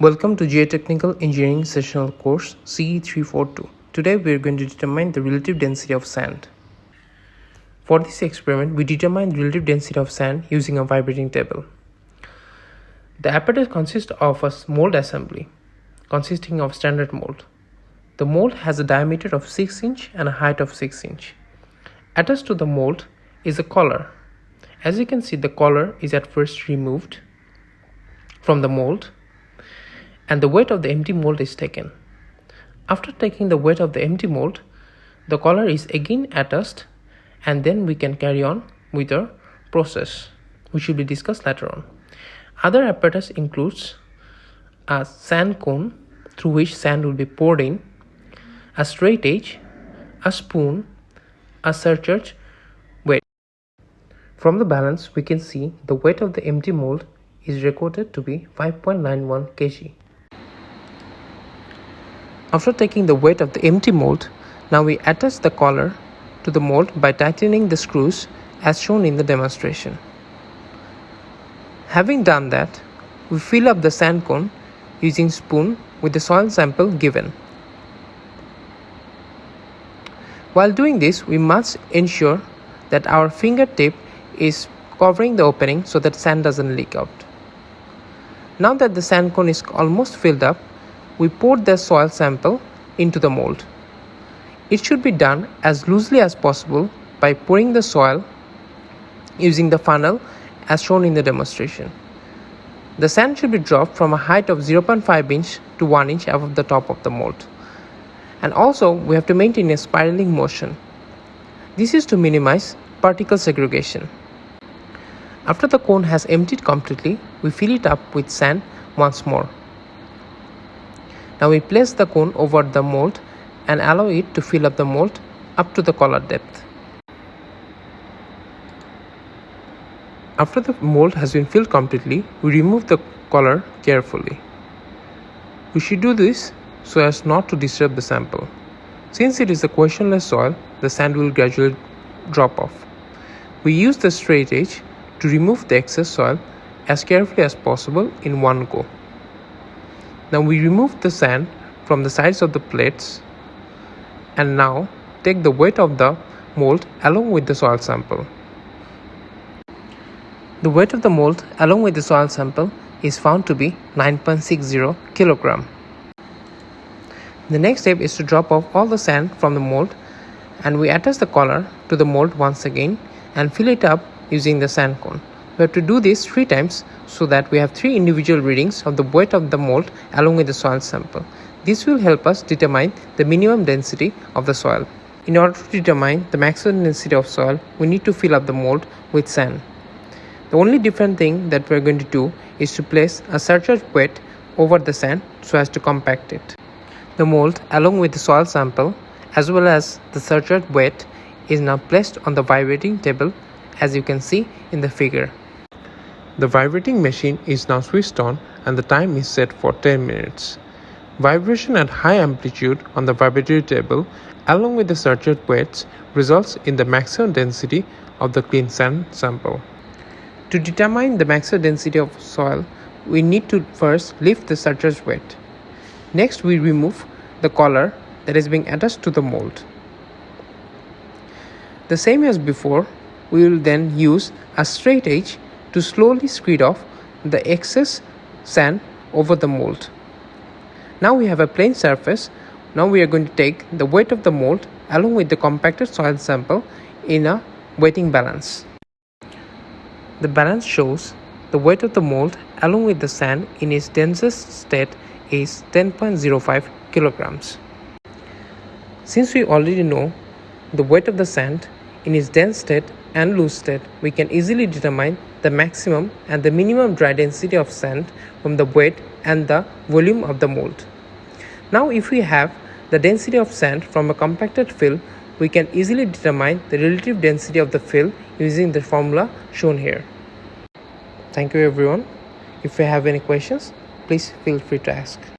Welcome to Geotechnical Engineering Sessional Course CE342. Today we are going to determine the relative density of sand. For this experiment, we determine the relative density of sand using a vibrating table. The apparatus consists of a mold assembly consisting of standard mold. The mold has a diameter of 6 inch and a height of 6 inch. Attached to the mold is a collar. As you can see, the collar is at first removed from the mold and the weight of the empty mold is taken. After taking the weight of the empty mold, the collar is again attached and then we can carry on with our process, which will be discussed later on. Other apparatus includes a sand cone through which sand will be poured in, a straight edge, a spoon, a surcharge weight. From the balance, we can see the weight of the empty mold is recorded to be 5.91 kg. After taking the weight of the empty mold, now we attach the collar to the mold by tightening the screws as shown in the demonstration. Having done that, we fill up the sand cone using spoon with the soil sample given. While doing this, we must ensure that our fingertip is covering the opening so that sand doesn't leak out. Now that the sand cone is almost filled up, we pour the soil sample into the mold. It should be done as loosely as possible by pouring the soil using the funnel as shown in the demonstration. The sand should be dropped from a height of 0.5 inch to 1 inch above the top of the mold. And also we have to maintain a spiraling motion. This is to minimize particle segregation. After the cone has emptied completely, we fill it up with sand once more. Now we place the cone over the mold and allow it to fill up the mold up to the collar depth. After the mold has been filled completely, we remove the collar carefully. We should do this so as not to disturb the sample. Since it is a questionless soil, the sand will gradually drop off. We use the straight edge to remove the excess soil as carefully as possible in one go. Now we remove the sand from the sides of the plates and now take the weight of the mold along with the soil sample. The weight of the mold along with the soil sample is found to be 9.60 kg. The next step is to drop off all the sand from the mold and we attach the collar to the mold once again and fill it up using the sand cone. We have to do this 3 times so that we have 3 individual readings of the weight of the mold along with the soil sample. This will help us determine the minimum density of the soil. In order to determine the maximum density of soil, we need to fill up the mold with sand. The only different thing that we are going to do is to place a surcharge weight over the sand so as to compact it. The mold along with the soil sample as well as the surcharge weight is now placed on the vibrating table as you can see in the figure. The vibrating machine is now switched on and the time is set for 10 minutes. Vibration at high amplitude on the vibratory table along with the surcharge weights results in the maximum density of the clean sand sample. To determine the maximum density of soil, we need to first lift the surcharge weight. Next, we remove the collar that is being attached to the mold. The same as before, we will then use a straight edge to slowly screed off the excess sand over the mold. Now we have a plain surface. Now we are going to take the weight of the mold along with the compacted soil sample in a weighting balance. The balance shows the weight of the mold along with the sand in its densest state is 10.05 kilograms. Since we already know the weight of the sand in its dense state and loose state, we can easily determine the maximum and the minimum dry density of sand from the weight and the volume of the mold. Now if we have the density of sand from a compacted fill, we can easily determine the relative density of the fill using the formula shown here. Thank you everyone. If you have any questions, please feel free to ask.